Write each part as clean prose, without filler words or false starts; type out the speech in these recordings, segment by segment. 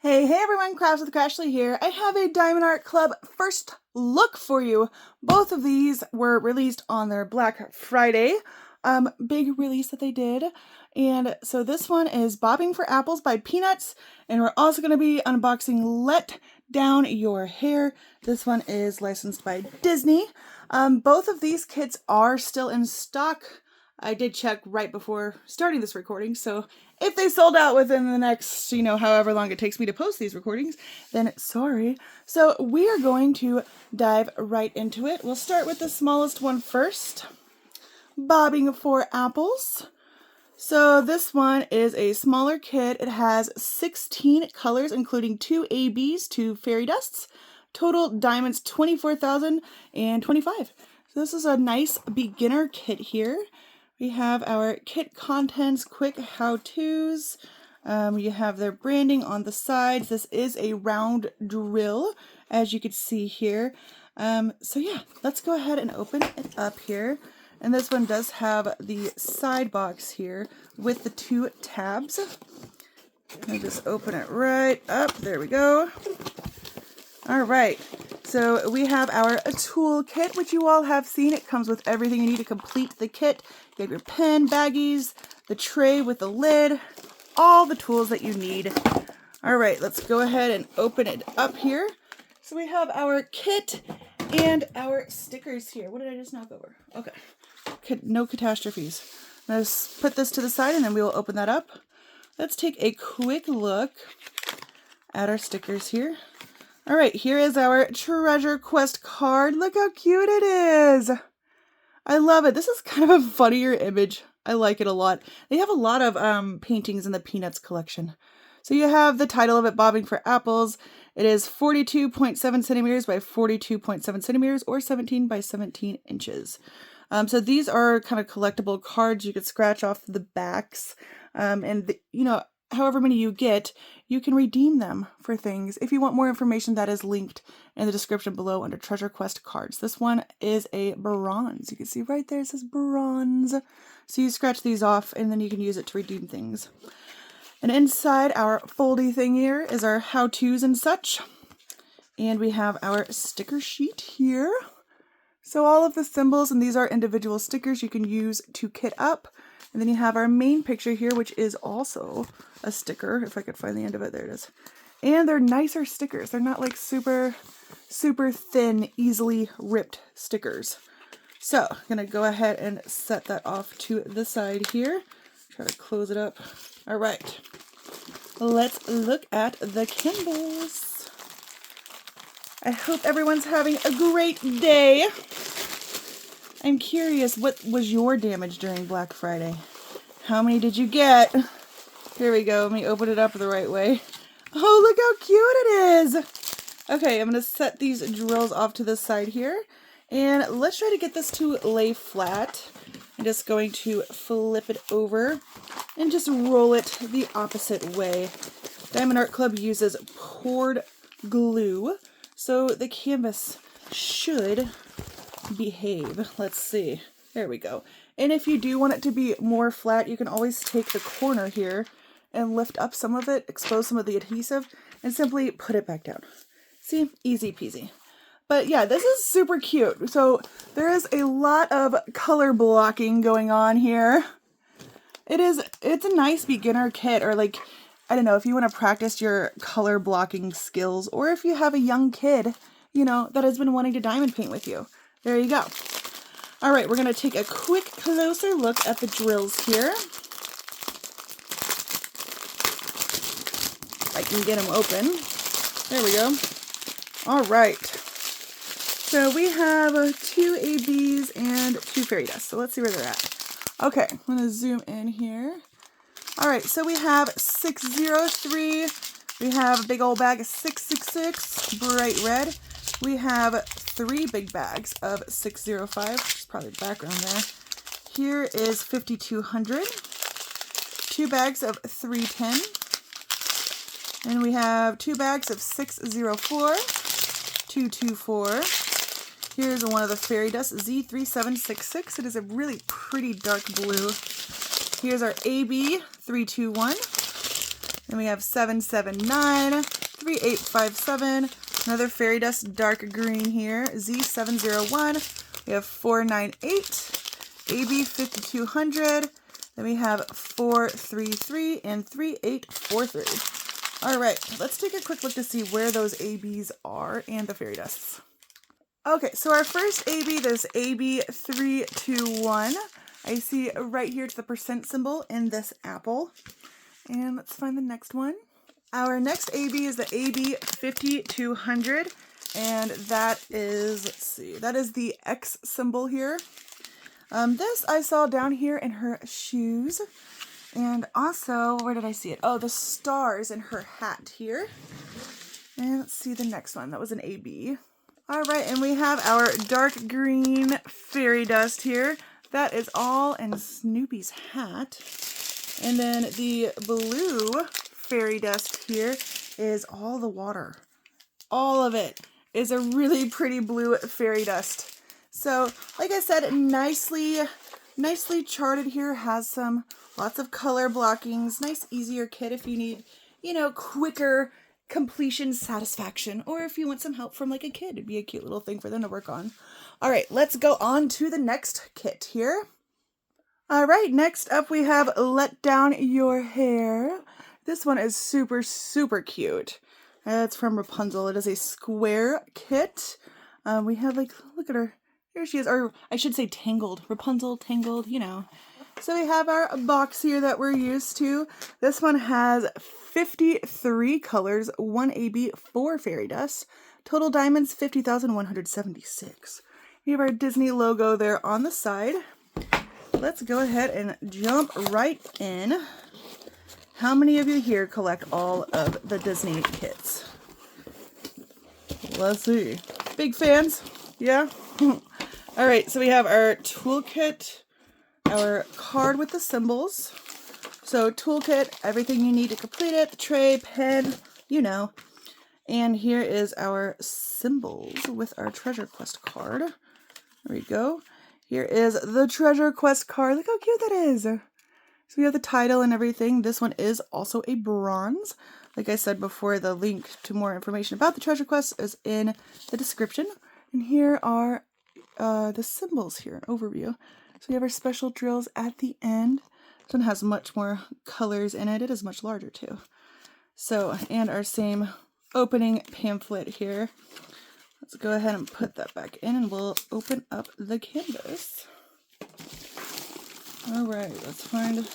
Hey everyone, Crafts with Crashly here. I have a Diamond Art Club first look for you. Both of these were released on their Black Friday. Big release that they did. And so this one is Bobbing for Apples by Peanuts. And we're also going to be unboxing Let Down Your Hair. This one is licensed by Disney. Both of these kits are still in stock. I did check right before starting this recording, so if they sold out within the next, however long it takes me to post these recordings, then sorry. So we are going to dive right into it. We'll start with the smallest one first. Bobbing for Apples. So this one is a smaller kit. It has 16 colors, including 2 ABs, 2 fairy dusts. Total diamonds 24,025. So this is a nice beginner kit here. We have our kit contents, quick how-tos. You have their branding on the sides. This is a round drill, as you can see here. So yeah, let's go ahead and open it up here. And this one does have the side box here with the 2 tabs. I'll just open it right up. There we go. All right. So we have our tool kit, which you all have seen. It comes with everything you need to complete the kit. You have your pen, baggies, the tray with the lid, all the tools that you need. All right, let's go ahead and open it up here. So we have our kit and our stickers here. What did I just knock over? Okay, no catastrophes. Let's put this to the side and then we will open that up. Let's take a quick look at our stickers here. All right, here is our Treasure Quest card. Look how cute it is. I love it. This is kind of a funnier image. I like it a lot. They have a lot of paintings in the Peanuts collection. So you have the title of it, Bobbing for Apples. It is 42.7 centimeters by 42.7 centimeters or 17 by 17 inches. So these are kind of collectible cards. You could scratch off the backs. However many you get, you can redeem them for things. If you want more information, that is linked in the description below under Treasure Quest cards. This one is a bronze. You can see right there it says bronze. So you scratch these off and then you can use it to redeem things. And inside our foldy thing here is our how-tos and such. And we have our sticker sheet here. So all of the symbols, and these are individual stickers you can use to kit up. And then you have our main picture here, which is also a sticker. If I could find the end of it, there it is. And they're nicer stickers. They're not like super, super thin, easily ripped stickers. So I'm going to go ahead and set that off to the side here. Try to close it up. All right. Let's look at the Kindles. I hope everyone's having a great day. I'm curious, what was your damage during Black Friday? How many did you get? Here we go. Let me open it up the right way. Oh, look how cute it is. Okay, I'm going to set these drills off to the side here. And let's try to get this to lay flat. I'm just going to flip it over and just roll it the opposite way. Diamond Art Club uses poured glue, so the canvas should behave. Let's see. There we go. And if you do want it to be more flat, you can always take the corner here and lift up some of it, expose some of the adhesive, and simply put it back down. See? Easy peasy. But yeah, this is super cute. So there is a lot of color blocking going on here. It's a nice beginner kit, or like, I don't know, if you want to practice your color blocking skills, or if you have a young kid, that has been wanting to diamond paint with you. There you go. All right, we're going to take a quick closer look at the drills here. I can get them open. There we go. All right. So we have 2 ABs and 2 fairy dusts. So let's see where they're at. Okay, I'm going to zoom in here. All right, so we have 603. We have a big old bag of 666, bright red. We have 3 big bags of 605, which is probably the background there. Here is 5200. 2 bags of 310. And we have 2 bags of 604, 224. Here's one of the fairy dust, Z3766. It is a really pretty dark blue. Here's our AB 321. Then we have 779, 3857, another fairy dust dark green here, Z701. We have 498, AB 5200. Then we have 433 and 3843. All right, let's take a quick look to see where those ABs are and the fairy dusts. Okay, so our first AB, this AB321. I see right here to the percent symbol in this apple. And let's find the next one. Our next AB is the AB5200. And that is, let's see, that is the X symbol here. This I saw down here in her shoes. And also, where did I see it? Oh, the stars in her hat here. And let's see the next one. That was an AB. All right, and we have our dark green fairy dust here. That is all in Snoopy's hat. And then the blue fairy dust here is all the water. All of it is a really pretty blue fairy dust. So, like I said, nicely charted here. Has some lots of color blockings. Nice, easier kit if you need, quicker completion satisfaction, or if you want some help from like a kid. It'd be a cute little thing for them to work on. All right, let's go on to the next kit here. All right, next up we have Let Down Your Hair. This one is super, super cute. It's from Rapunzel. It is a square kit. We have look at her. Here she is, or I should say tangled. Rapunzel, tangled, So we have our box here that we're used to. This one has 53 colors, 1 AB, 4 fairy dust. Total diamonds, 50,176. We have our Disney logo there on the side. Let's go ahead and jump right in. How many of you here collect all of the Disney kits? Let's see. Big fans? Yeah? All right, so we have our toolkit, our card with the symbols. So toolkit, everything you need to complete it, the tray, pen, And here is our symbols with our treasure quest card. There we go. Here is the treasure quest card. Look how cute that is. So we have the title and everything. This one is also a bronze. Like I said before, the link to more information about the treasure quest is in the description. And here are the symbols here, an overview. So we have our special drills at the end. This one has much more colors in it. It is much larger too. So, and our same opening pamphlet here. Let's go ahead and put that back in and we'll open up the canvas. All right, let's find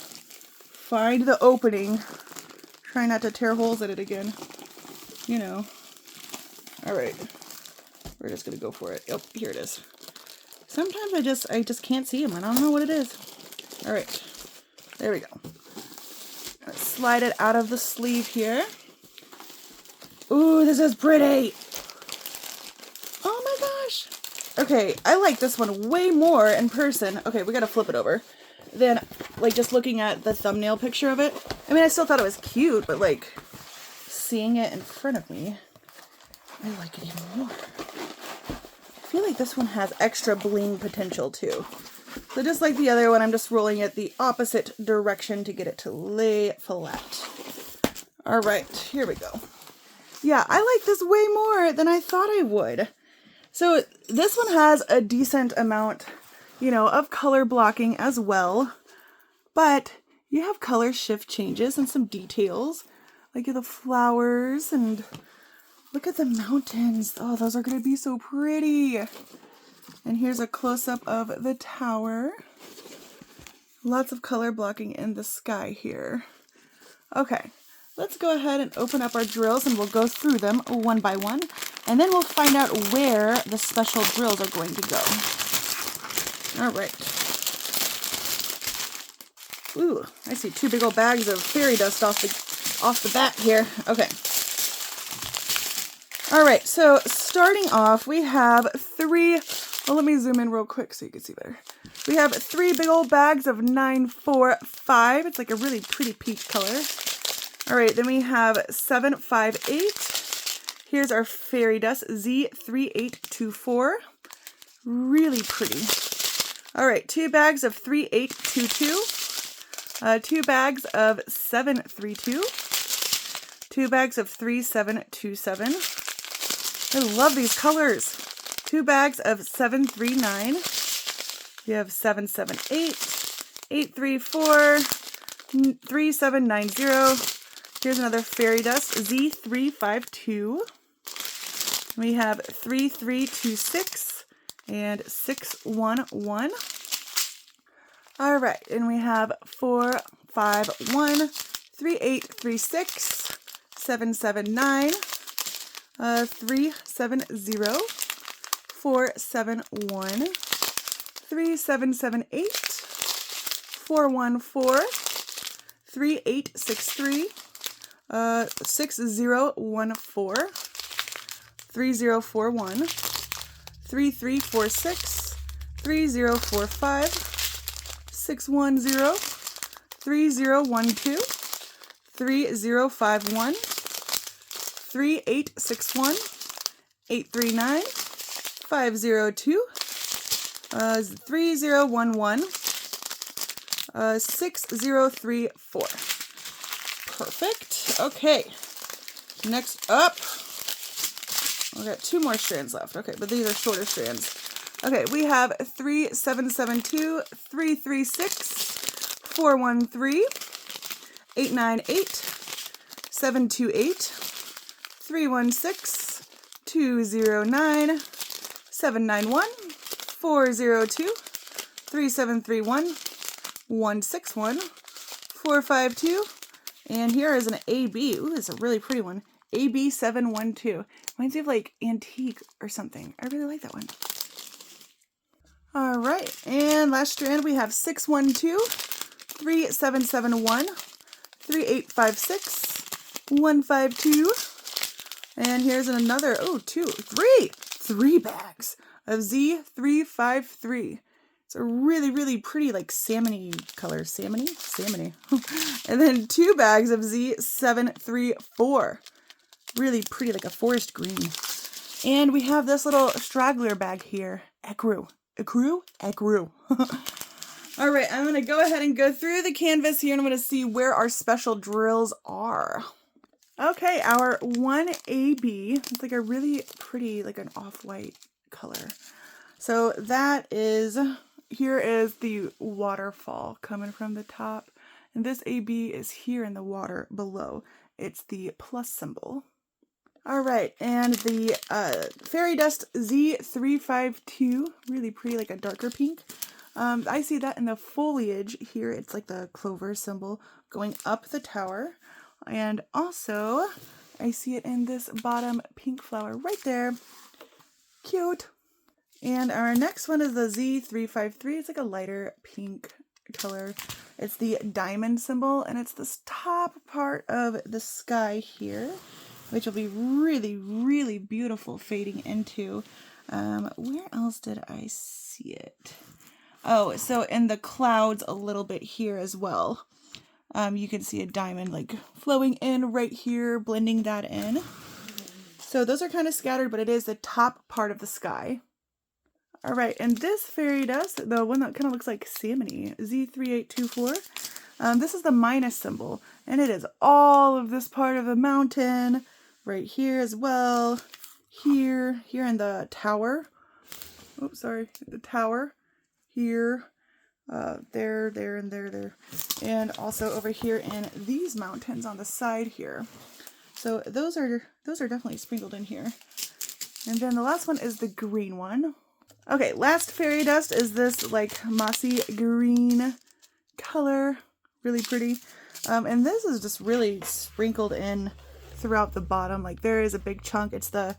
the opening. Try not to tear holes in it again. All right, we're just gonna go for it. Yep, here it is. Sometimes I just can't see them. I don't know what it is. All right, there we go. Let's slide it out of the sleeve here. Ooh, this is pretty. Oh my gosh. Okay, I like this one way more in person. Okay, we gotta flip it over. Than just looking at the thumbnail picture of it. I mean, I still thought it was cute, but seeing it in front of me, I like it even more. I feel like this one has extra bling potential too. So just like the other one, I'm just rolling it the opposite direction to get it to lay flat. All right, here we go. Yeah, I like this way more than I thought I would. So this one has a decent amount, of color blocking as well. But you have color shift changes and some details. Like the flowers and look at the mountains. Oh, those are going to be so pretty. And here's a close-up of the tower. Lots of color blocking in the sky here. Okay, let's go ahead and open up our drills and we'll go through them one by one. And then we'll find out where the special drills are going to go. All right. Ooh, I see 2 big old bags of fairy dust off the bat here. Okay. All right, so starting off, we have 3, well, let me zoom in real quick so you can see better. We have 3 big old bags of 945. It's like a really pretty peach color. All right, then we have 758. Here's our fairy dust, Z3824. Really pretty. All right, 2 bags of 3822. 2 bags of 732. 2 bags of 3727. I love these colors. 2 bags of 739. We have 778, 834, 3790. Here's another fairy dust, Z352. We have 3326 and 611. All right, and we have 451, 3836, 779, 370, 471, 3778, 414, 3863, 6014, 3041, 3346, 3045, 610, 3012, 3051, 3861, 839, 502, 3011, 6034. Perfect. Okay. Next up, we got 2 more strands left. Okay, but these are shorter strands. Okay, we have 3772, 336, 413, 898, 728, 316, 209, 791, 402, 3731, 161, 452, and here is an AB. Ooh, this is a really pretty one. AB712. Reminds me of like antique or something. I really like that one. All right, and last strand we have 612, 3771, 3856, 152, and here's another, three bags of Z353. It's a really, really pretty, like, salmon-y color. Salmon-y? And then 2 bags of Z734. Really pretty, like a forest green. And we have this little straggler bag here. Ecru. All right, I'm going to go ahead and go through the canvas here, and I'm going to see where our special drills are. Okay, our 1AB, it's like a really pretty, like an off-white color. So that is, here is the waterfall coming from the top. And this AB is here in the water below. It's the plus symbol. All right, and the fairy dust Z352, really pretty, like a darker pink. I see that in the foliage here. It's like the clover symbol going up the tower. And also, I see it in this bottom pink flower right there. Cute. And our next one is the Z353. It's like a lighter pink color. It's the diamond symbol, and it's this top part of the sky here, which will be really, really beautiful fading into. Where else did I see it? Oh, so in the clouds a little bit here as well. You can see a diamond like flowing in right here, blending that in. So those are kind of scattered, but it is the top part of the sky. All right, and this fairy dust, the one that kind of looks like salmon-y, Z3824, this is the minus symbol, and it is all of this part of the mountain, right here as well, here in the tower, the tower, here, there, and there, and also over here in these mountains on the side here. So those are definitely sprinkled in here. And then the last one is the green one. Okay, last fairy dust is this like mossy green color, really pretty. And this is just really sprinkled in throughout the bottom. Like there is a big chunk. It's the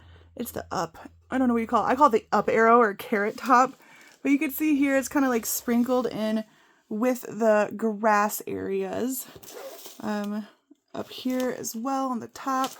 up. I don't know what you call it. I call it the up arrow or carrot top. But you can see here it's kind of like sprinkled in with the grass areas. Up here as well on the top.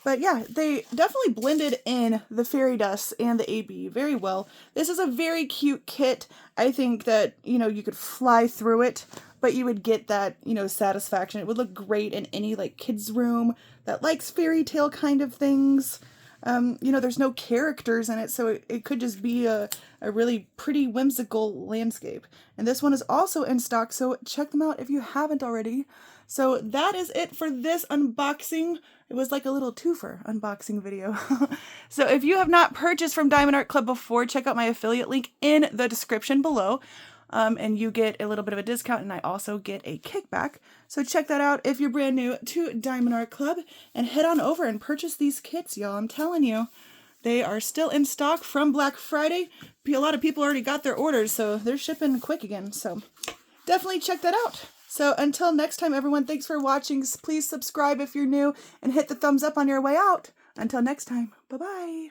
But yeah, they definitely blended in the fairy dust and the AB very well. This is a very cute kit. I think that, you could fly through it, but you would get that, satisfaction. It would look great in any like kids room that likes fairy tale kind of things. you know, there's no characters in it, so it could just be a really pretty whimsical landscape. And this one is also in stock, so check them out if you haven't already. So that is it for this unboxing. It was like a little twofer unboxing video. So if you have not purchased from Diamond Art Club before, check out my affiliate link in the description below. And you get a little bit of a discount, and I also get a kickback. So check that out if you're brand new to Diamond Art Club, and head on over and purchase these kits, y'all. I'm telling you, they are still in stock from Black Friday. A lot of people already got their orders, so they're shipping quick again. So definitely check that out. So until next time, everyone, thanks for watching. Please subscribe if you're new and hit the thumbs up on your way out. Until next time, bye-bye.